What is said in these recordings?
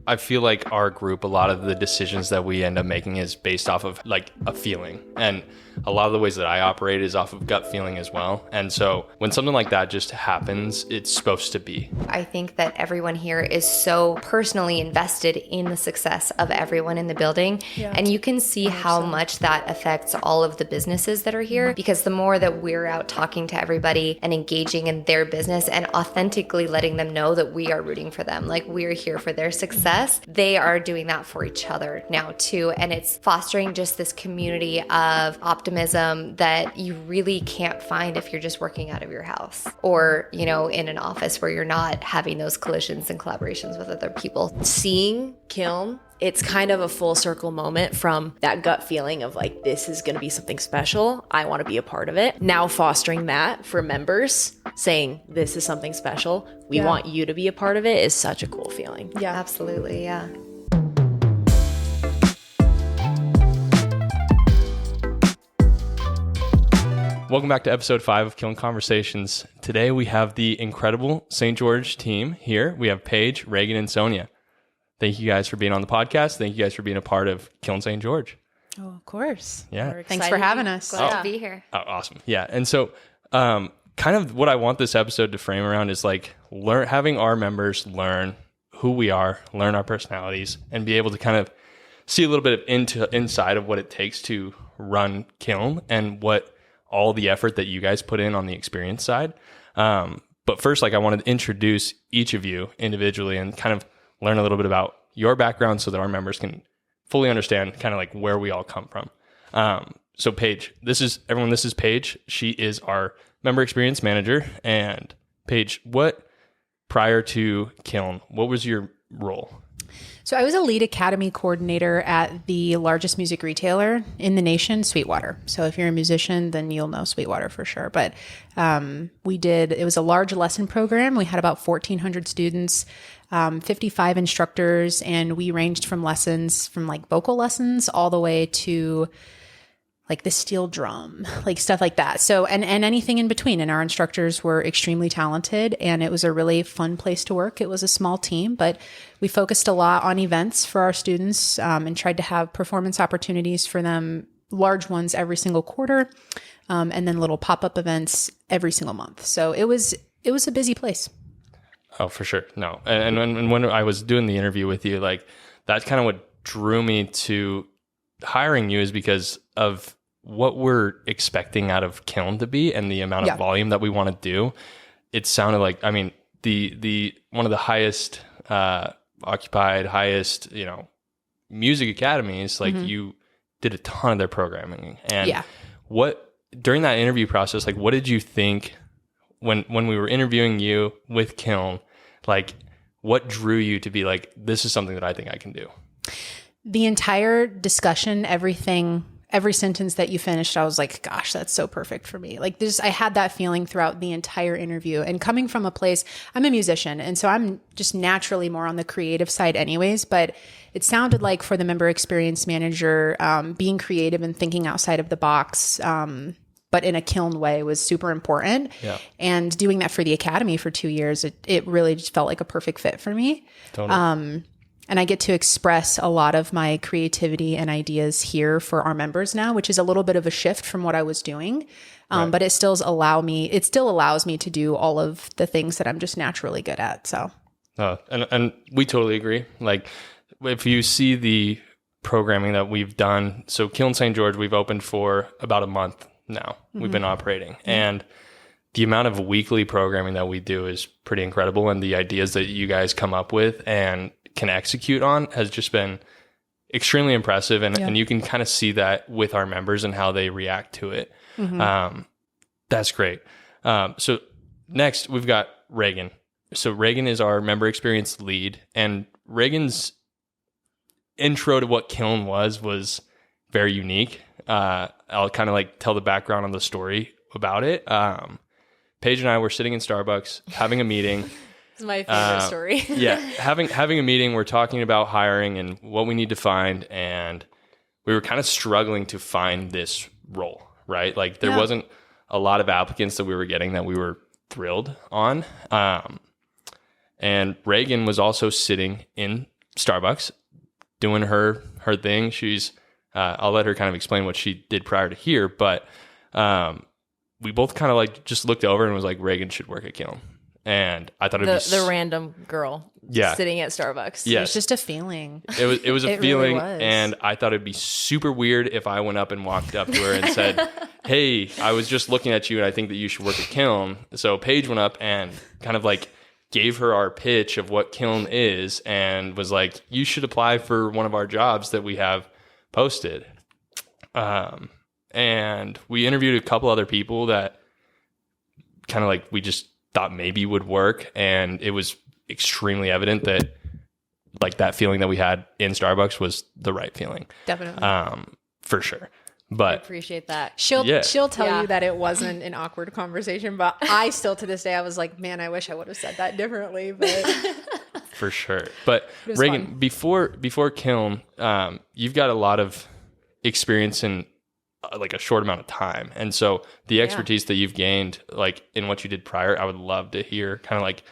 I feel like our group, a lot of the decisions that we end up making is based off of like a feeling. And a lot of the ways that I operate is off of gut feeling as well. And so when something like that just happens, it's supposed to be. I think that everyone here is so personally invested in the success of everyone in the building. Yeah. And you can see how much that affects all of the businesses that are here, because the more that we're out talking to everybody and engaging in their business and authentically letting them know that we are rooting for them, like we're here for their success, they are doing that for each other now too. And it's fostering just this community of optimism that you really can't find if you're just working out of your house or, you know, in an office where you're not having those collisions and collaborations with other people. Seeing Kiln, it's kind of a full circle moment from that gut feeling of like, this is going to be something special. I want to be a part of it. Now fostering that for members, saying this is something special. We want you to be a part of it is such a cool feeling. Yeah, absolutely. Yeah. Welcome back to episode 5 of Kiln Conversations. Today we have the incredible St. George team here. We have Paige, Reagan, and Sonia. Thank you guys for being on the podcast. Thank you guys for being a part of Kiln St. George. Oh, of course. Yeah. Thanks for having us. Glad to be here. Oh, awesome. Yeah. And so kind of what I want this episode to frame around is like having our members learn who we are, learn our personalities, and be able to kind of see a little bit of inside of what it takes to run Kiln and what all the effort that you guys put in on the experience side. But first, like I wanted to introduce each of you individually and kind of learn a little bit about your background so that our members can fully understand kind of like where we all come from. So Paige, this is Paige. She is our member experience manager. And Paige, prior to Kiln, what was your role? So I was a lead academy coordinator at the largest music retailer in the nation, Sweetwater. So if you're a musician, then you'll know Sweetwater for sure. But it was a large lesson program. We had about 1,400 students, 55 instructors, and we ranged from lessons from like vocal lessons all the way to like the steel drum, like stuff like that. So, and anything in between. And our instructors were extremely talented, and it was a really fun place to work. It was a small team, but we focused a lot on events for our students, and tried to have performance opportunities for them, large ones every single quarter, and then little pop-up events every single month. So it was a busy place. Oh, for sure. No. And when I was doing the interview with you, like that's kind of what drew me to hiring you, is because of what we're expecting out of Kiln to be and the amount of volume that we want to do. It sounded like, I mean, the one of the highest occupied, highest, music academies, like you did a ton of their programming. And what, during that interview process, like what did you think when we were interviewing you with Kiln, like what drew you to be like, this is something that I think I can do? The entire discussion, every sentence that you finished, I was like, gosh, that's so perfect for me. Like I had that feeling throughout the entire interview. And coming from a place, I'm a musician, and so I'm just naturally more on the creative side anyways, but it sounded like for the member experience manager, being creative and thinking outside of the box, but in a Kiln way, was super important. Yeah. And doing that for the academy for 2 years, it really just felt like a perfect fit for me. Totally. And I get to express a lot of my creativity and ideas here for our members now, which is a little bit of a shift from what I was doing. But it still allows me to do all of the things that I'm just naturally good at. So, and we totally agree. Like if you see the programming that we've done, so Kiln St. George, we've opened for about a month now. We've been operating, and the amount of weekly programming that we do is pretty incredible. And the ideas that you guys come up with and can execute on has just been extremely impressive. And you can kind of see that with our members and how they react to it. That's great. So next we've got Reagan. So Reagan is our member experience lead, and Reagan's intro to what Kiln was very unique. I'll kind of like tell the background on the story about it. Paige and I were sitting in Starbucks having a meeting. It's my favorite story. Having a meeting. We're talking about hiring and what we need to find, and we were kind of struggling to find this role, right? Like there wasn't a lot of applicants that we were getting that we were thrilled on. And Reagan was also sitting in Starbucks doing her thing. She's I'll let her kind of explain what she did prior to here, but we both kind of like just looked over and was like, Reagan should work at Kiln. And I thought it'd be the random girl sitting at Starbucks. Yes. It was just a feeling. It was a It feeling, really was. and I thought it'd be super weird if I went up and walked up to her and said, hey, I was just looking at you and I think that you should work at Kiln. So Paige went up and kind of like gave her our pitch of what Kiln is and was like, you should apply for one of our jobs that we have posted. And we interviewed a couple other people that kind of like we just thought maybe would work, and it was extremely evident that like that feeling that we had in Starbucks was the right feeling. Definitely. For sure. I But appreciate that. She'll tell Yeah. you that it wasn't an awkward conversation, but I still to this day I was like, man, I wish I would have said that differently. But for sure. But was Reagan, fun. before Kiln, you've got a lot of experience in like a short amount of time. And so the expertise that you've gained like in what you did prior, I would love to hear kind of like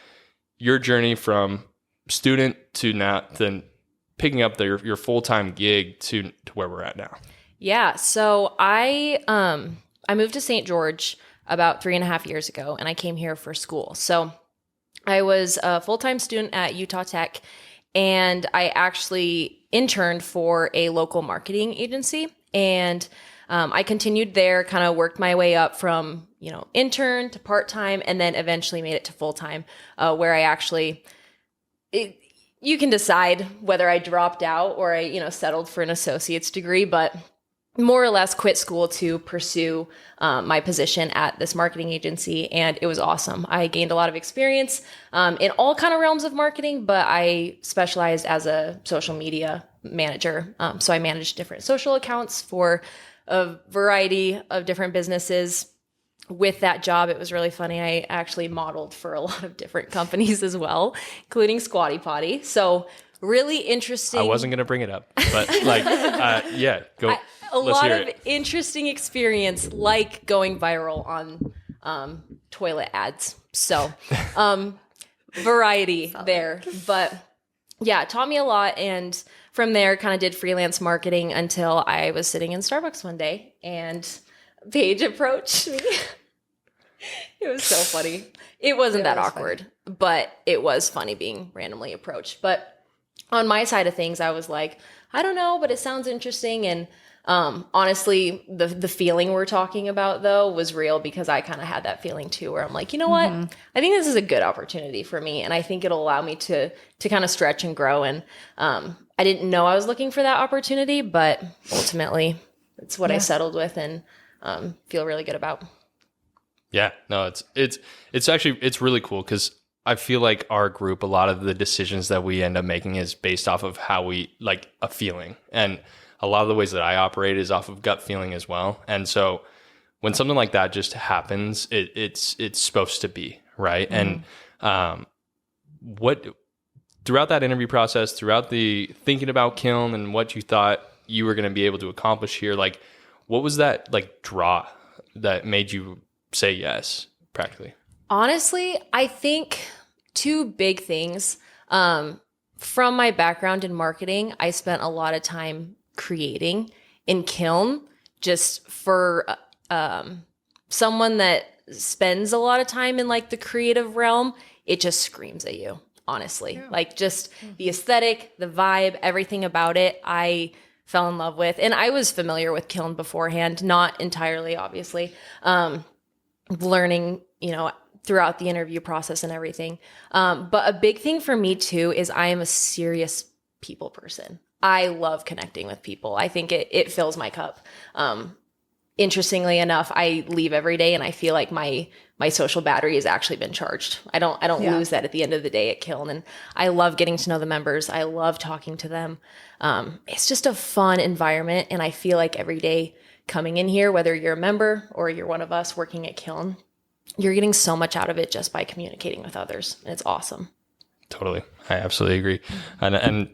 your journey from student to now then picking up your full-time gig to where we're at now. Yeah. So I moved to St. George about 3.5 years ago, and I came here for school. So I was a full-time student at Utah Tech, and I actually interned for a local marketing agency. And I continued there, kind of worked my way up from, intern to part-time, and then eventually made it to full-time, where I actually, you can decide whether I dropped out or I, settled for an associate's degree, but more or less quit school to pursue my position at this marketing agency. And it was awesome. I gained a lot of experience in all kind of realms of marketing, but I specialized as a social media manager. So I managed different social accounts for a variety of different businesses. With that job, it was really funny. I actually modeled for a lot of different companies as well, including Squatty Potty. So really interesting. I wasn't going to bring it up, but like, go. A Let's lot hear of it. interesting experience, like going viral on toilet ads. So variety there. But yeah, it taught me a lot. And from there, kind of did freelance marketing until I was sitting in Starbucks one day and Paige approached me. It was so funny. It wasn't that awkward, but it was funny being randomly approached. But on my side of things, I was like, I don't know, but it sounds interesting. And honestly, the feeling we're talking about, though, was real because I kind of had that feeling, too, where I'm like, you know what? I think this is a good opportunity for me. And I think it'll allow me to kind of stretch and grow. And I didn't know I was looking for that opportunity, but ultimately, it's what I settled with and feel really good about. Yeah, no, it's actually, it's really cool because I feel like our group, a lot of the decisions that we end up making is based off of how we like a feeling. And a lot of the ways that I operate is off of gut feeling as well. And so when something like that just happens, it's supposed to be, right? And what throughout that interview process, throughout the thinking about Kiln and what you thought you were going to be able to accomplish here, like what was that like draw that made you say yes practically? Honestly, I think two big things. From my background in marketing, I spent a lot of time creating in Kiln. Just for someone that spends a lot of time in like the creative realm, it just screams at you, honestly. Like just the aesthetic, the vibe, everything about it, I fell in love with. And I was familiar with Kiln beforehand, not entirely, obviously. Learning, throughout the interview process and everything. But a big thing for me too is I am a serious people person. I love connecting with people. I think it fills my cup. Interestingly enough, I leave every day and I feel like my social battery has actually been charged. I don't lose that at the end of the day at Kiln. And I love getting to know the members. I love talking to them. It's just a fun environment. And I feel like every day coming in here, whether you're a member or you're one of us working at Kiln, you're getting so much out of it just by communicating with others. And it's awesome. Totally. I absolutely agree. And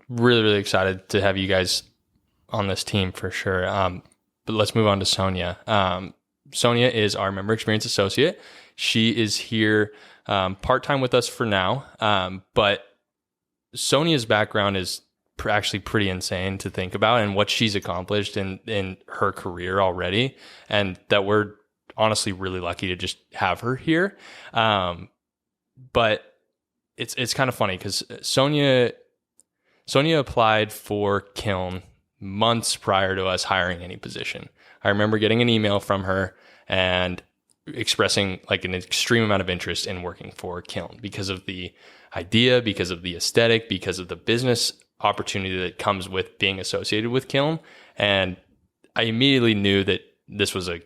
really, really excited to have you guys on this team for sure. But let's move on to Sonia. Sonia is our member experience associate. She is here part-time with us for now. But Sonia's background is actually pretty insane to think about, and what she's accomplished in her career already, and that we're honestly really lucky to just have her here. But it's kind of funny because Sonia applied for Kiln months prior to us hiring any position. I remember getting an email from her and expressing like an extreme amount of interest in working for Kiln because of the idea, because of the aesthetic, because of the business opportunity that comes with being associated with Kiln. And I immediately knew that this was a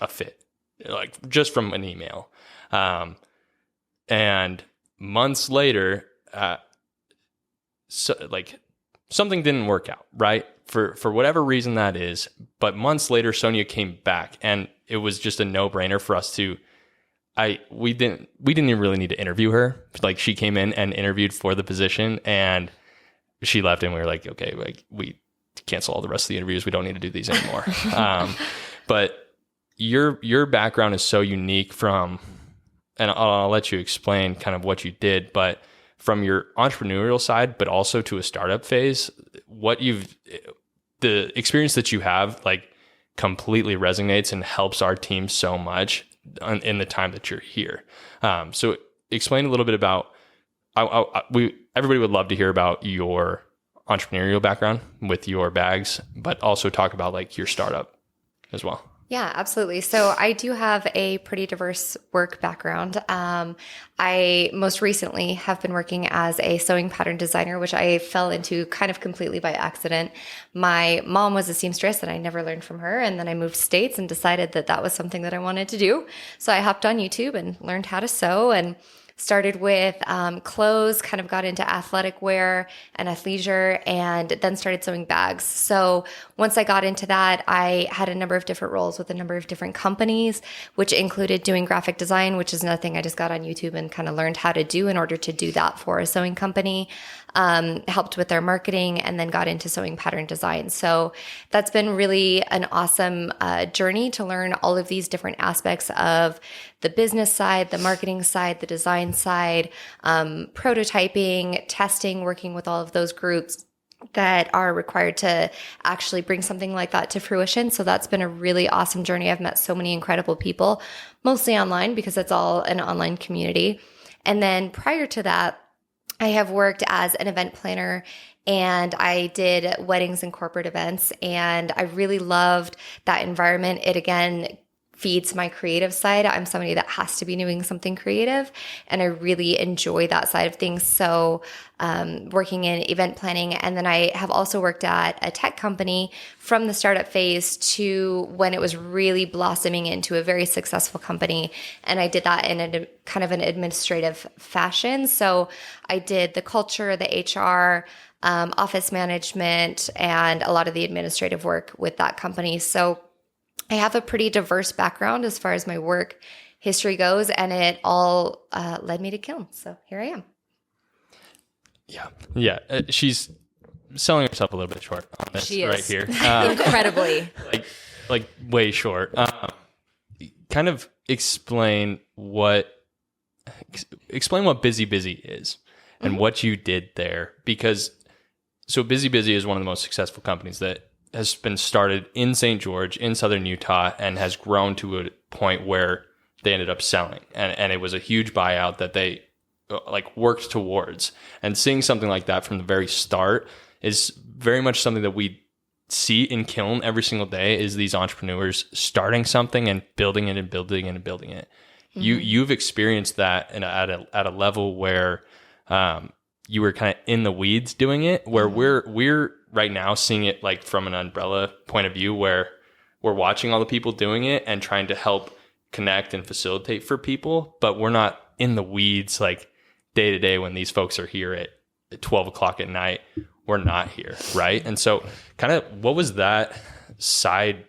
fit, like just from an email. And months later, something didn't work out, right? For whatever reason that is. But months later, Sonia came back, and it was just a no-brainer for us to. We didn't even really need to interview her. Like, she came in and interviewed for the position, and she left, and we were like, okay, like, we cancel all the rest of the interviews. We don't need to do these anymore. But your background is so unique from, and I'll let you explain kind of what you did, but from your entrepreneurial side, but also to a startup phase, the experience that you have, like, completely resonates and helps our team so much in the time that you're here. So explain a little bit about, everybody would love to hear about your entrepreneurial background with your bags, but also talk about like your startup as well. Yeah, absolutely. So I do have a pretty diverse work background. I most recently have been working as a sewing pattern designer, which I fell into kind of completely by accident. My mom was a seamstress and I never learned from her. And then I moved states and decided that that was something that I wanted to do. So I hopped on YouTube and learned how to sew, and started with clothes, kind of got into athletic wear and athleisure, and then started sewing bags. So once I got into that, I had a number of different roles with a number of different companies, which included doing graphic design, which is nothing I just got on YouTube and kind of learned how to do in order to do that for a sewing company. Helped with their marketing, and then got into sewing pattern design. So that's been really an awesome journey to learn all of these different aspects of the business side, the marketing side, the design side, prototyping, testing, working with all of those groups that are required to actually bring something like that to fruition. So that's been a really awesome journey. I've met so many incredible people, mostly online because it's all an online community. And then prior to that, I have worked as an event planner, and I did weddings and corporate events, and I really loved that environment. It again feeds my creative side. I'm somebody that has to be doing something creative, and I really enjoy that side of things. So working in event planning, and then I have also worked at a tech company from the startup phase to when it was really blossoming into a very successful company. And I did that in a kind of an administrative fashion. So I did the culture, the HR, office management, and a lot of the administrative work with that company. So I have a pretty diverse background as far as my work history goes, and it all led me to Kiln. So here I am. Yeah. She's selling herself a little bit short on this right here. Incredibly. like way short. Kind of explain what Busy is and what you did there, because so Busy is one of the most successful companies that has been started in St. George in Southern Utah and has grown to a point where they ended up selling. And it was a huge buyout that they worked towards. And seeing something like that from the very start is very much something that we see in Kiln every single day, is these entrepreneurs starting something and building it and building it and building it. Mm-hmm. You've experienced that at a level where you were kind of in the weeds doing it, where we're right now seeing it like from an umbrella point of view, where we're watching all the people doing it and trying to help connect and facilitate for people, but we're not in the weeds like day to day when these folks are here at 12 o'clock at night. We're not here, right? And so kind of what was that side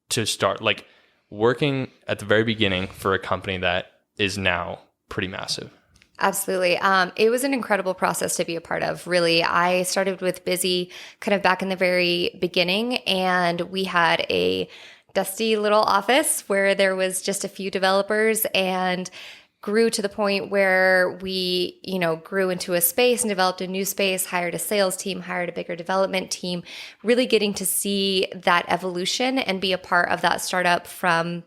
to start, like working at the very beginning for a company that is now pretty massive? Absolutely. It was an incredible process to be a part of. Really, I started with Busy kind of back in the very beginning, and we had a dusty little office where there was just a few developers, and grew to the point where we, grew into a space and developed a new space, hired a sales team, hired a bigger development team, really getting to see that evolution and be a part of that startup from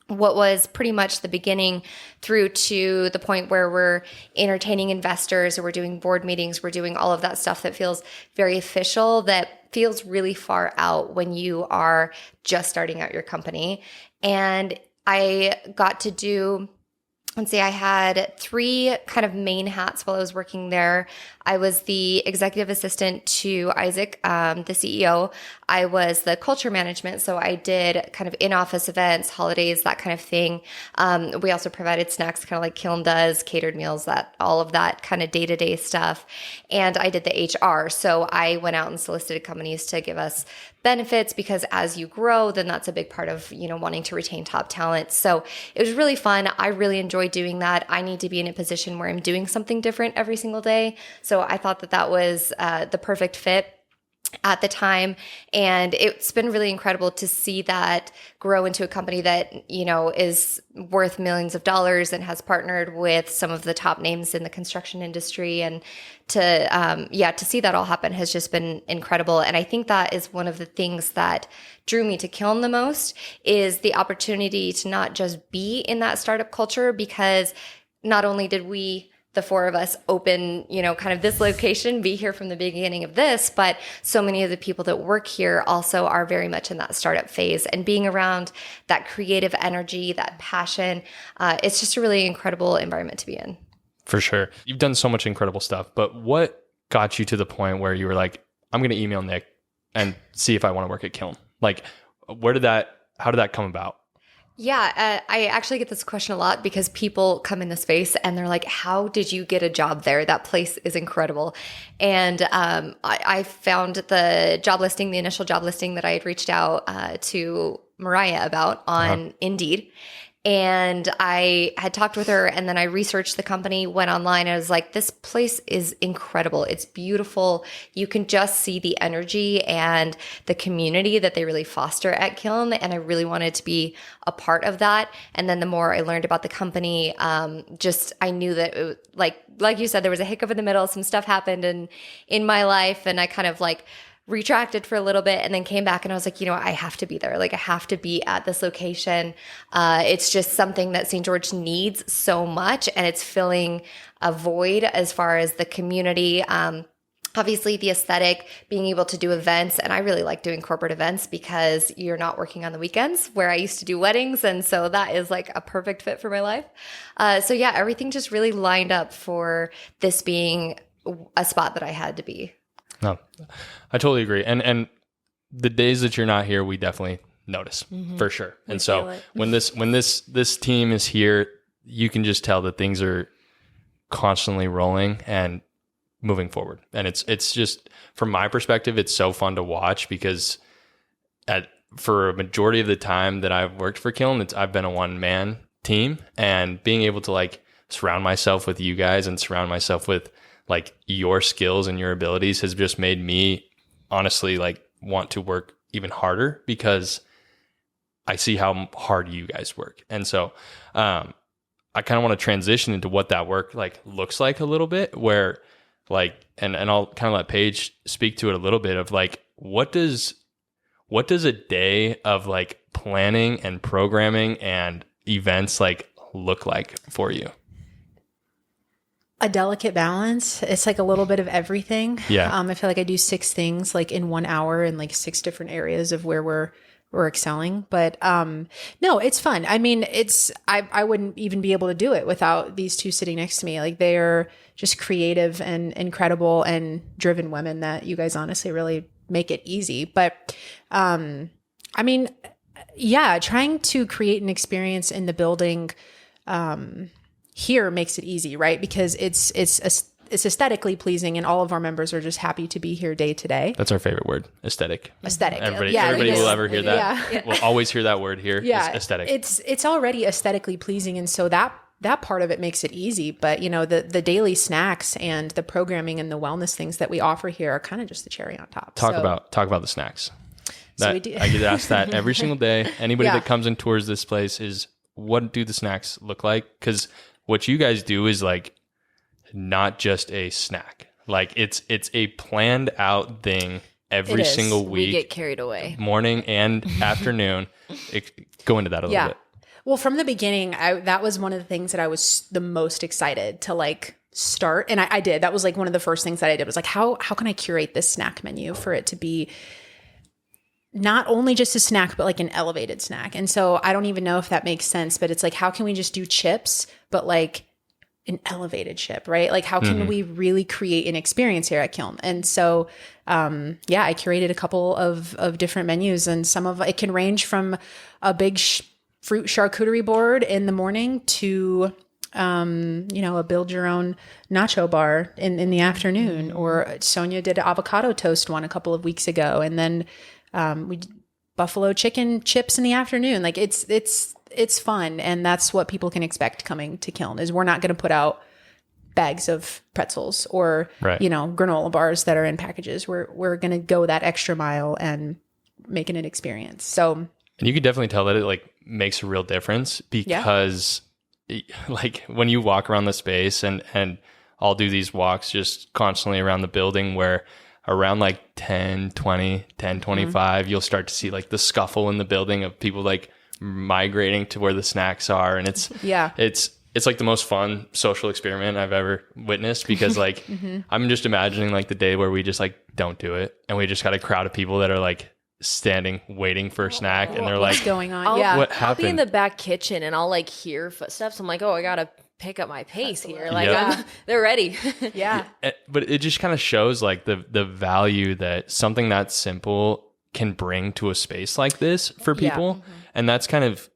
what was pretty much the beginning through to the point where we're entertaining investors, or we're doing board meetings, we're doing all of that stuff that feels very official, that feels really far out when you are just starting out your company. And I got to do, let's see, I had 3 kind of main hats while I was working there. I was the executive assistant to Isaac, the CEO. I was the culture management. So I did kind of in-office events, holidays, that kind of thing. We also provided snacks, kind of like Kiln does, catered meals, that all of that kind of day-to-day stuff. And I did the HR. So I went out and solicited companies to give us benefits, because as you grow, then that's a big part of, wanting to retain top talent. So it was really fun. I really enjoyed doing that. I need to be in a position where I'm doing something different every single day. So I thought that was the perfect fit at the time. And it's been really incredible to see that grow into a company that, is worth millions of dollars and has partnered with some of the top names in the construction industry. And to see that all happen has just been incredible. And I think that is one of the things that drew me to Kiln the most, is the opportunity to not just be in that startup culture, because not only did we, the 4 of us, open, kind of this location, be here from the beginning of this, but so many of the people that work here also are very much in that startup phase, and being around that creative energy, that passion, it's just a really incredible environment to be in. For sure. You've done so much incredible stuff, but what got you to the point where you were like, I'm going to email Nick and see if I want to work at Kiln? Like, how did that come about? Yeah, I actually get this question a lot, because people come in the space and they're like, how did you get a job there? That place is incredible. And I found the initial job listing that I had reached out to Mariah about on Indeed. And I had talked with her, and then I researched the company, went online, and I was like, this place is incredible. It's beautiful. You can just see the energy and the community that they really foster at Kiln. And I really wanted to be a part of that. And then the more I learned about the company, I knew that it, like you said, there was a hiccup in the middle. Some stuff happened in my life, and I kind of retracted for a little bit, and then came back, and I was like, I have to be there. I have to be at this location. It's just something that St. George needs so much, and it's filling a void as far as the community. Obviously the aesthetic, being able to do events. And I really like doing corporate events, because you're not working on the weekends, where I used to do weddings. And so that is a perfect fit for my life. So yeah, everything just really lined up for this being a spot that I had to be. No, I totally agree. And the days that you're not here, we definitely notice for sure. And so when this team is here, you can just tell that things are constantly rolling and moving forward. And it's just, from my perspective, it's so fun to watch, because for a majority of the time that I've worked for Kiln, I've been a one-man team, and being able to surround myself with you guys and surround myself with your skills and your abilities has just made me honestly want to work even harder, because I see how hard you guys work. And so I kind of want to transition into what that work looks like a little bit, where and I'll kind of let Paige speak to it a little bit of what does a day of planning and programming and events look like for you? A delicate balance. It's a little bit of everything. Yeah. I feel like I do 6 things in 1 hour in 6 different areas of where we're excelling. But no, it's fun. I mean, I wouldn't even be able to do it without these 2 sitting next to me. They are just creative and incredible and driven women that you guys honestly really make it easy. But I mean, yeah, trying to create an experience in the building here makes it easy, right? Because it's aesthetically pleasing, and all of our members are just happy to be here day to day. That's our favorite word, aesthetic. Aesthetic. Everybody will ever hear that. Yeah. We'll always hear that word here. Yeah. Is aesthetic. It's already aesthetically pleasing, and so that part of it makes it easy. But the daily snacks and the programming and the wellness things that we offer here are kind of just the cherry on top. Talk about the snacks. So we do. I get asked that every single day. Anybody that comes and tours this place is, what do the snacks look like? Because what you guys do is like not just a snack. Like it's a planned out thing every single week. We get carried away. Morning and afternoon. Go into that a little bit. Well, from the beginning, that was one of the things that I was the most excited to like start. And I did. That was like one of the first things that I did was like, how can I curate this snack menu for it to be not only just a snack, but like an elevated snack. And so I don't even know if that makes sense, but it's like, how can we just do chips, but like an elevated chip, right? Like how can we really create an experience here at Kiln? And so, I curated a couple of different menus, and some of it can range from a big fruit charcuterie board in the morning to, a build your own nacho bar in the afternoon, or Sonia did an avocado toast one a couple of weeks ago. And then, we buffalo chicken chips in the afternoon. Like it's fun. And that's what people can expect coming to Kiln is we're not going to put out bags of pretzels or, granola bars that are in packages. We're going to go that extra mile and make it an experience. So, and you can definitely tell that it like makes a real difference because like when you walk around the space and I'll do these walks just constantly around the building where around like 10:25, you'll start to see like the scuffle in the building of people like migrating to where the snacks are. And it's like the most fun social experiment I've ever witnessed because like, I'm just imagining like the day where we just like don't do it. And we just got a crowd of people that are like standing, waiting for a snack. And they're like, what's going on? What happened? I'll be in the back kitchen and I'll like hear footsteps. I'm like, oh, I got to pick up my pace here. Like they're ready. But it just kind of shows like the value that something that simple can bring to a space like this for people. And that's kind of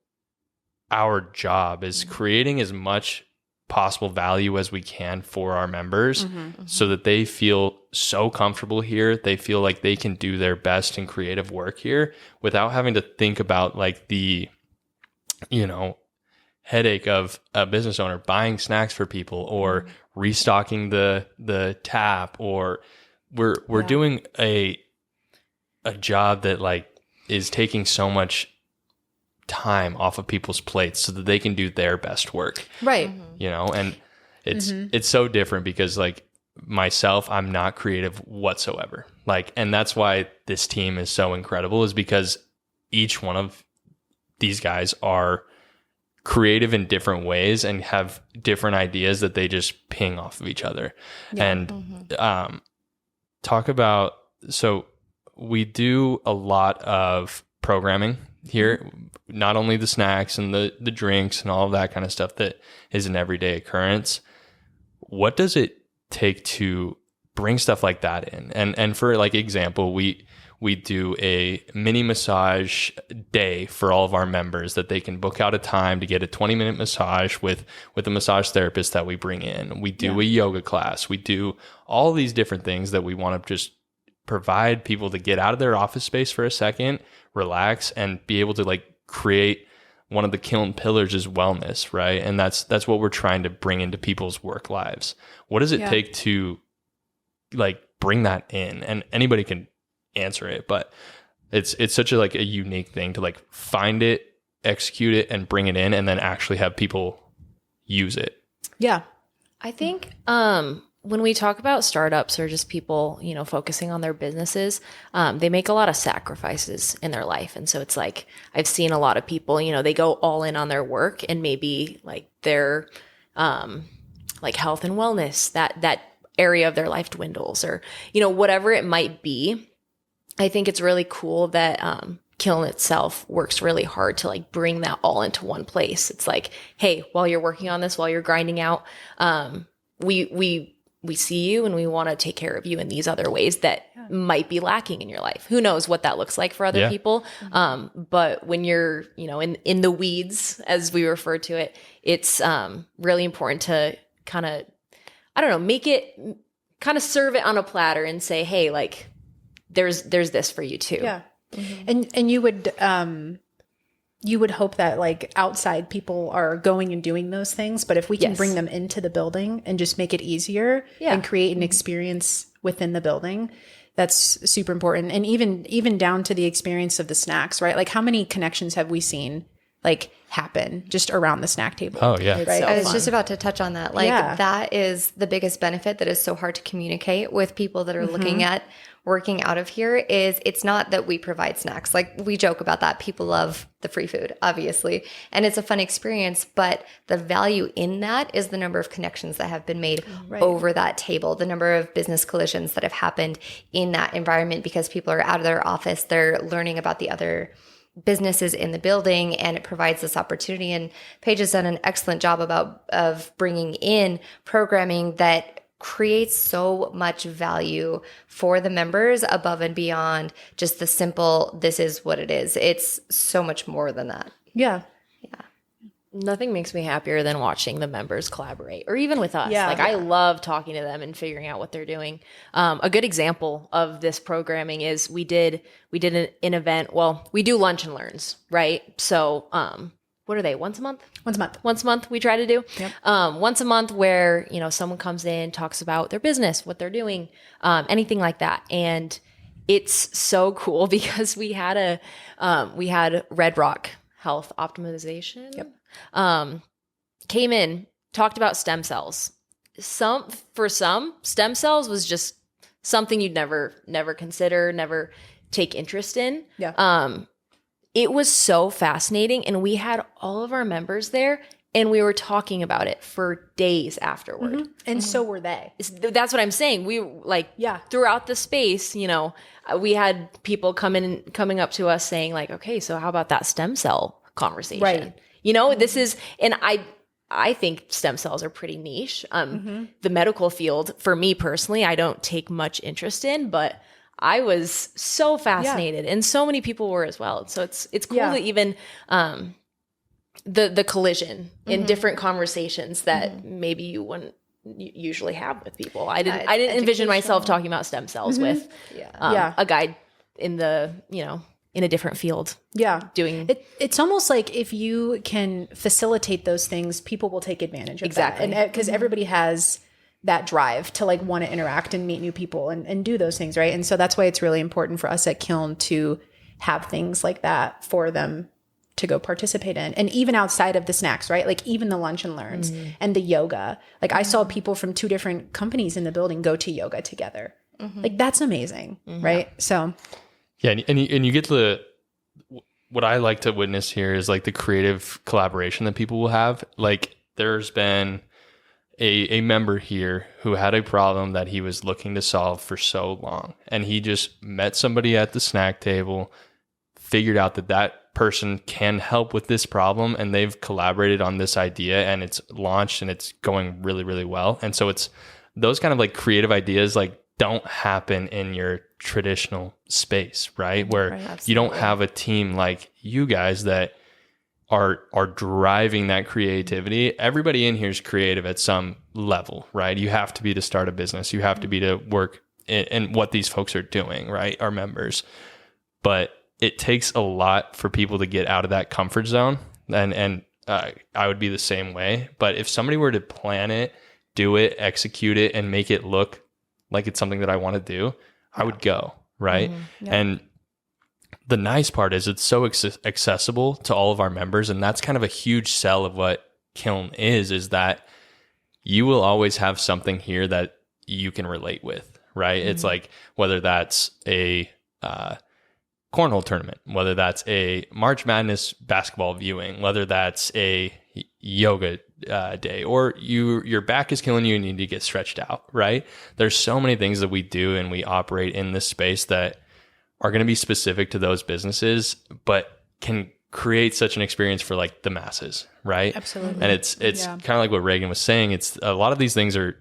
our job is creating as much possible value as we can for our members so that they feel so comfortable here. They feel like they can do their best and creative work here without having to think about like the, headache of a business owner buying snacks for people or restocking the tap, or we're doing a job that like is taking so much time off of people's plates so that they can do their best work. Right. And it's so different because like myself, I'm not creative whatsoever. Like, and that's why this team is so incredible is because each one of these guys are creative in different ways and have different ideas that they just ping off of each other. And talk about, so we do a lot of programming here, not only the snacks and the drinks and all of that kind of stuff that is an everyday occurrence. What does it take to bring stuff like that in? And for like example, we do a mini massage day for all of our members that they can book out a time to get a 20-minute massage with a massage therapist that we bring in. We do a yoga class. We do all these different things that we want to just provide people to get out of their office space for a second, relax, and be able to like create one of the Kiln pillars is wellness, right? And that's what we're trying to bring into people's work lives. What does it take to like bring that in? And anybody can answer it, but it's such a like a unique thing to like find it, execute it, and bring it in, and then actually have people use it. Yeah. I think when we talk about startups or just people, focusing on their businesses, they make a lot of sacrifices in their life. And so it's like, I've seen a lot of people, they go all in on their work and maybe like their like health and wellness, that area of their life dwindles or, whatever it might be. I think it's really cool that Kiln itself works really hard to like bring that all into one place. It's like, hey, while you're working on this, while you're grinding out, we see you and we want to take care of you in these other ways that might be lacking in your life. Who knows what that looks like for other people. But when you're, in the weeds, as we refer to it, it's really important to kind of, make it kind of serve it on a platter and say, hey, like there's this for you too. Yeah. And you would hope that like outside people are going and doing those things, but if we can bring them into the building and just make it easier and create an experience within the building, that's super important. And even down to the experience of the snacks, right? Like how many connections have we seen like happen just around the snack table. Oh yeah. It's Right. so I was fun. just about to touch on that. Like Yeah. that is the biggest benefit that is so hard to communicate with people that are looking at working out of here is it's not that we provide snacks. Like we joke about that. People love the free food, obviously, and it's a fun experience, but the value in that is the number of connections that have been made over that table, the number of business collisions that have happened in that environment because people are out of their office, they're learning about the other businesses in the building, and it provides this opportunity. And Paige has done an excellent job of bringing in programming that creates so much value for the members above and beyond just the simple, this is what it is. It's so much more than that. Yeah. Nothing makes me happier than watching the members collaborate, or even with us. Yeah. Like I love talking to them and figuring out what they're doing. A good example of this programming is we did an event. Well, we do lunch and learns, right? So, what are they? Once a month? Once a month we try to do. Yep. Once a month where, someone comes in, talks about their business, what they're doing, anything like that. And it's so cool because we had Red Rock Health Optimization. Yep. Came in, talked about stem cells. For some, stem cells was just something you'd never consider, never take interest in. Yeah. It was so fascinating, and we had all of our members there, and we were talking about it for days afterward. And so were they. That's what I'm saying. We throughout the space, we had people coming up to us saying like, okay, so how about that stem cell conversation? Right. This is, and I think stem cells are pretty niche. The medical field, for me personally, I don't take much interest in, but I was so fascinated, and so many people were as well. So it's cool that even the collision in different conversations that maybe you wouldn't usually have with people. I didn't envision myself talking about stem cells with a guy in the in a different field. Yeah. Doing it's almost like if you can facilitate those things, people will take advantage of Exactly. that. And because everybody has that drive to like want to interact and meet new people and do those things, right? And so that's why it's really important for us at Kiln to have things like that for them to go participate in. And even outside of the snacks, right? Like even the lunch and learns and the yoga. Like I saw people from 2 different companies in the building go to yoga together. Like that's amazing, right? So Yeah, and you get what I like to witness here is like the creative collaboration that people will have. Like there's been a member here who had a problem that he was looking to solve for so long, and he just met somebody at the snack table, figured out that person can help with this problem, and they've collaborated on this idea, and it's launched and it's going really, really well. And so it's those kind of like creative ideas like don't happen in your traditional space, right? Where you don't have a team like you guys that are driving that creativity. Everybody in here is creative at some level, right? You have to be to start a business. You have to be to work in what these folks are doing, right? Our members. But it takes a lot for people to get out of that comfort zone. And I would be the same way. But if somebody were to plan it, do it, execute it, and make it look like it's something that I want to do, I would go, right? And the nice part is it's so accessible to all of our members, and that's kind of a huge sell of what Kiln is that you will always have something here that you can relate with, right? It's like whether that's a cornhole tournament, whether that's a March Madness basketball viewing, whether that's a yoga day, or your back is killing you and you need to get stretched out, right? There's so many things that we do and we operate in this space that are going to be specific to those businesses, but can create such an experience for like the masses, right? Absolutely. And it's kind of like what Reagan was saying. It's a lot of these things are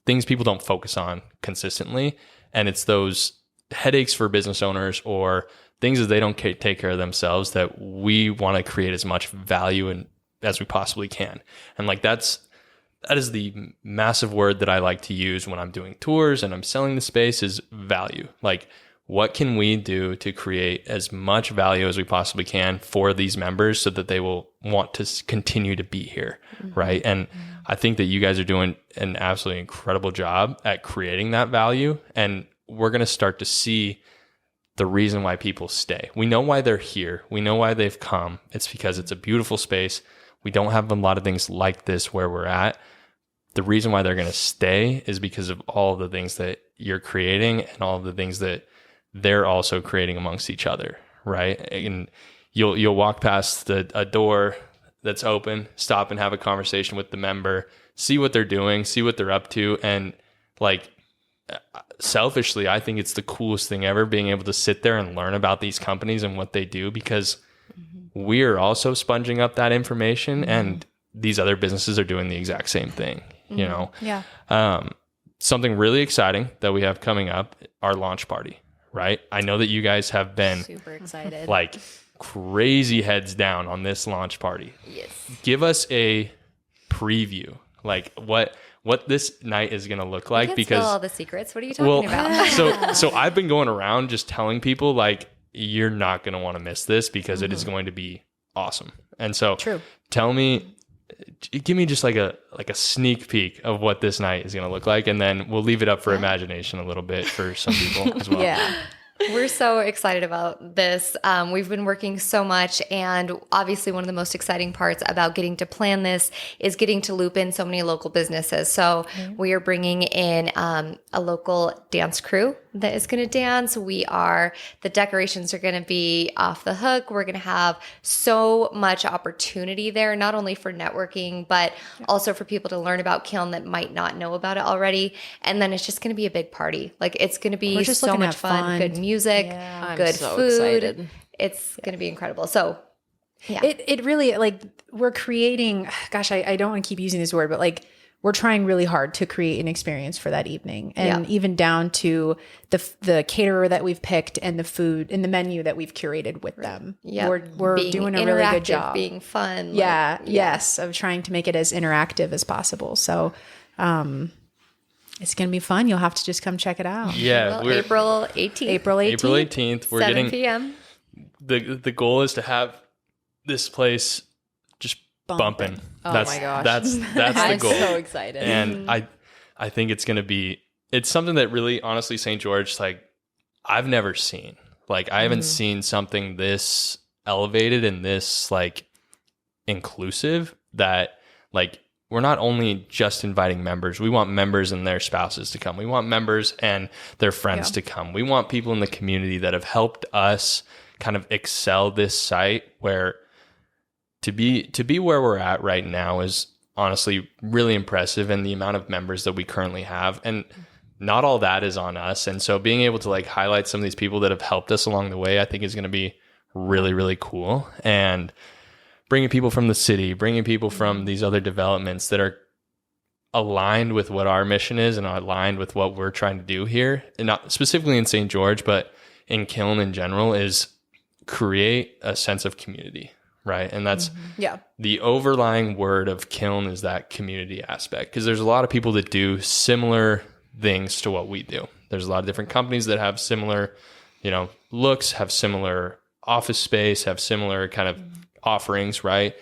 things people don't focus on consistently, and it's those headaches for business owners or things that they don't take care of themselves that we want to create as much value in as we possibly can. And like that is the massive word that I like to use when I'm doing tours and I'm selling the space is value. Like, what can we do to create as much value as we possibly can for these members so that they will want to continue to be here, right? And I think that you guys are doing an absolutely incredible job at creating that value. And we're going to start to see the reason why people stay. We know why they're here. We know why they've come. It's because it's a beautiful space. We don't have a lot of things like this where we're at. The reason why they're going to stay is because of all the things that you're creating and all of the things that they're also creating amongst each other, right? And you'll walk past a door that's open, stop and have a conversation with the member, see what they're doing, see what they're up to, and like selfishly, I think it's the coolest thing ever being able to sit there and learn about these companies and what they do, because we're also sponging up that information and these other businesses are doing the exact same thing, you know? Yeah. Something really exciting that we have coming up, our launch party, right? I know that you guys have been Super excited. like crazy heads down on this launch party. Yes. Give us a preview, like what this night is going to look like, You can't because spill all the secrets. What are you talking about? so I've been going around just telling people like, you're not going to want to miss this because it is going to be awesome. And so tell me, give me just like a sneak peek of what this night is going to look like. And then we'll leave it up for imagination a little bit for some people as well. Yeah. We're so excited about this. We've been working so much, and obviously one of the most exciting parts about getting to plan this is getting to loop in so many local businesses. So we are bringing in a local dance crew that is going to dance. The decorations are going to be off the hook. We're going to have so much opportunity there, not only for networking, but also for people to learn about Kiln that might not know about it already. And then it's just going to be a big party. Like, it's going to be so much fun, good music, good so food. excited. It's going to be incredible. So yeah. It really, like, we're creating, gosh, I don't want to keep using this word, but like, we're trying really hard to create an experience for that evening, and even down to the caterer that we've picked and the food and the menu that we've curated with them. Yeah. We're doing a really good job. Being fun. Yes. Of trying to make it as interactive as possible. So, it's going to be fun. You'll have to just come check it out. Yeah. Well, April 18th. April 18th. We're 7 getting p.m. The goal is to have this place just bumping. Oh my gosh. That's the I'm goal. so excited. And I think it's going to be, it's something that really, honestly, St. George, like, I've never seen. Like, I haven't seen something this elevated and this like inclusive, that like, we're not only just inviting members, we want members and their spouses to come. We want members and their friends to come. We want people in the community that have helped us kind of excel this site, where to be where we're at right now is honestly really impressive, and the amount of members that we currently have, and not all that is on us. And so being able to like highlight some of these people that have helped us along the way, I think is going to be really, really cool. And bringing people from the city, bringing people from these other developments that are aligned with what our mission is and aligned with what we're trying to do here, and not specifically in St. George, but in Kiln in general, is create a sense of community. Right. And that's the overlying word of Kiln, is that community aspect, because there's a lot of people that do similar things to what we do. There's a lot of different companies that have similar, looks, have similar office space, have similar kind of offerings. Right.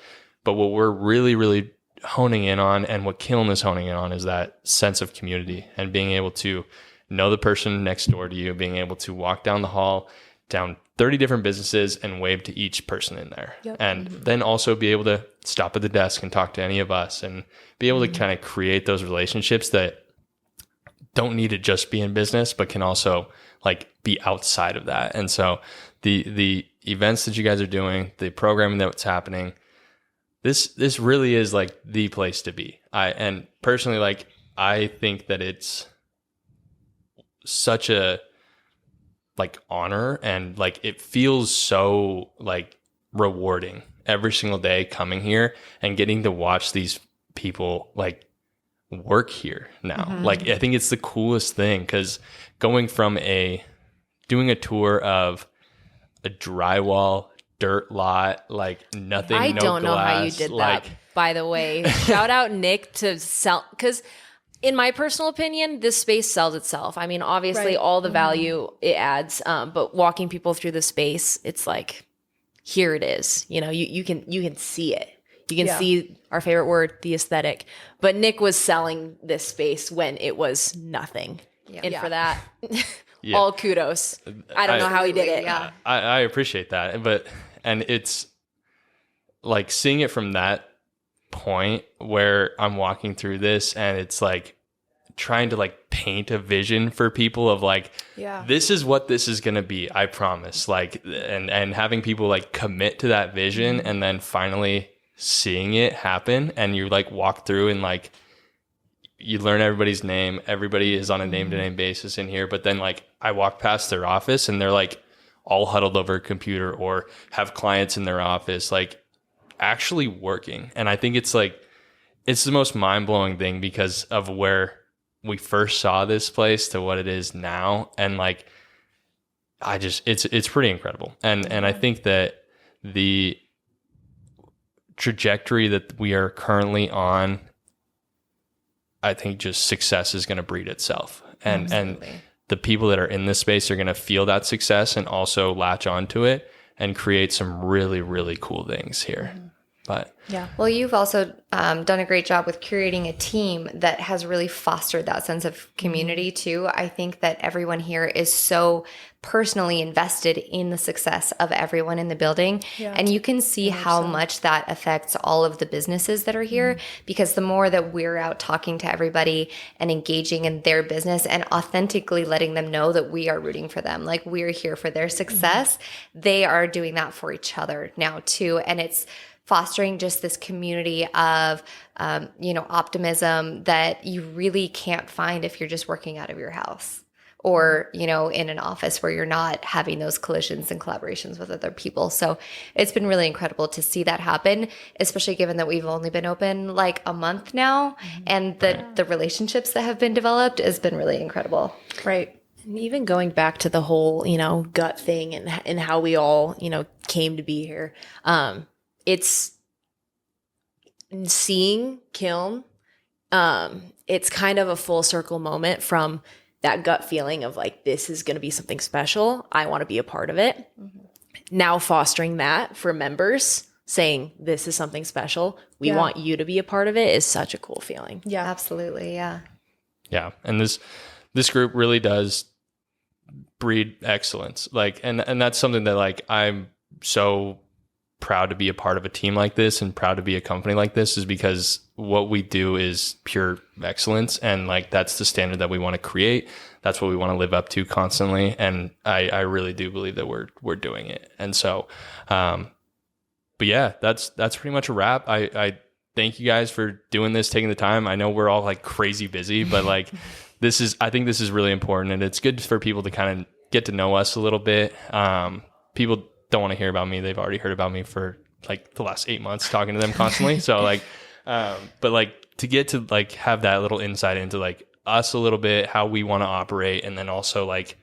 But what we're really, really honing in on, and what Kiln is honing in on, is that sense of community, and being able to know the person next door to you, being able to walk down the hall, down 30 different businesses, and wave to each person in there. And then also be able to stop at the desk and talk to any of us, and be able to kind of create those relationships that don't need to just be in business, but can also like be outside of that. And so the events that you guys are doing, the programming that's happening, this really is like the place to be. And personally, like, I think that it's such a like honor, and like it feels so like rewarding every single day coming here and getting to watch these people like work here now. Like, I think it's the coolest thing, because going from doing a tour of a drywall dirt lot, like nothing, I no don't know glass, how you did like, that, by the way. Shout out Nick to sell, because in my personal opinion, this space sells itself. I mean, obviously all the value it adds, but walking people through the space, it's like, here it is. You can see it. You can see our favorite word, the aesthetic. But Nick was selling this space when it was nothing. And for that, Yeah. All kudos. I don't know how he did it. Yeah. I appreciate that. And it's like seeing it from that point where I'm walking through this and it's like trying to like paint a vision for people of like, this is what this is going to be. I promise. Like, and having people like commit to that vision and then finally seeing it happen, and you like walk through and like, you learn everybody's name. Everybody is on a name to name basis in here. But then like I walk past their office and they're like all huddled over a computer or have clients in their office, like actually working. And I think it's like, it's the most mind blowing thing because of where we first saw this place to what it is now. And like, it's pretty incredible. And I think that the trajectory that we are currently on, I think just success is going to breed itself. And the people that are in this space are going to feel that success and also latch onto it and create some really, really cool things here. But well, you've also done a great job with curating a team that has really fostered that sense of community too. I think that everyone here is so personally invested in the success of everyone in the building. And you can see how much that affects all of the businesses that are here, because the more that we're out talking to everybody and engaging in their business and authentically letting them know that we are rooting for them, like we're here for their success, they are doing that for each other now too. And it's fostering just this community of, optimism that you really can't find if you're just working out of your house or, in an office where you're not having those collisions and collaborations with other people. So it's been really incredible to see that happen, especially given that we've only been open like a month now. And the relationships that have been developed has been really incredible. Right. And even going back to the whole, gut thing and how we all, came to be here. It's seeing Kiln. It's kind of a full circle moment from that gut feeling of like, this is going to be something special. I want to be a part of it. Now fostering that for members, saying this is something special. We want you to be a part of it is such a cool feeling. Yeah, absolutely. Yeah. Yeah. And this group really does breed excellence. Like, and that's something that like, I'm so proud to be a part of a team like this and proud to be a company like this, is because what we do is pure excellence. And like, that's the standard that we want to create. That's what we want to live up to constantly. And I really do believe that we're doing it. And so, but yeah, that's pretty much a wrap. I thank you guys for doing this, taking the time. I know we're all like crazy busy, but like I think this is really important, and it's good for people to kind of get to know us a little bit. People don't want to hear about me. They've already heard about me for like the last 8 months talking to them constantly. So like, but like to get to like have that little insight into like us a little bit, how we want to operate, and then also like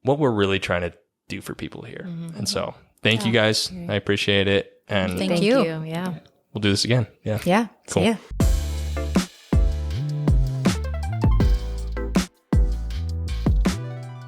what we're really trying to do for people here. And so thank you guys. I appreciate it. And Thank you. Yeah. we'll do this again. Yeah. Yeah. Cool. See ya.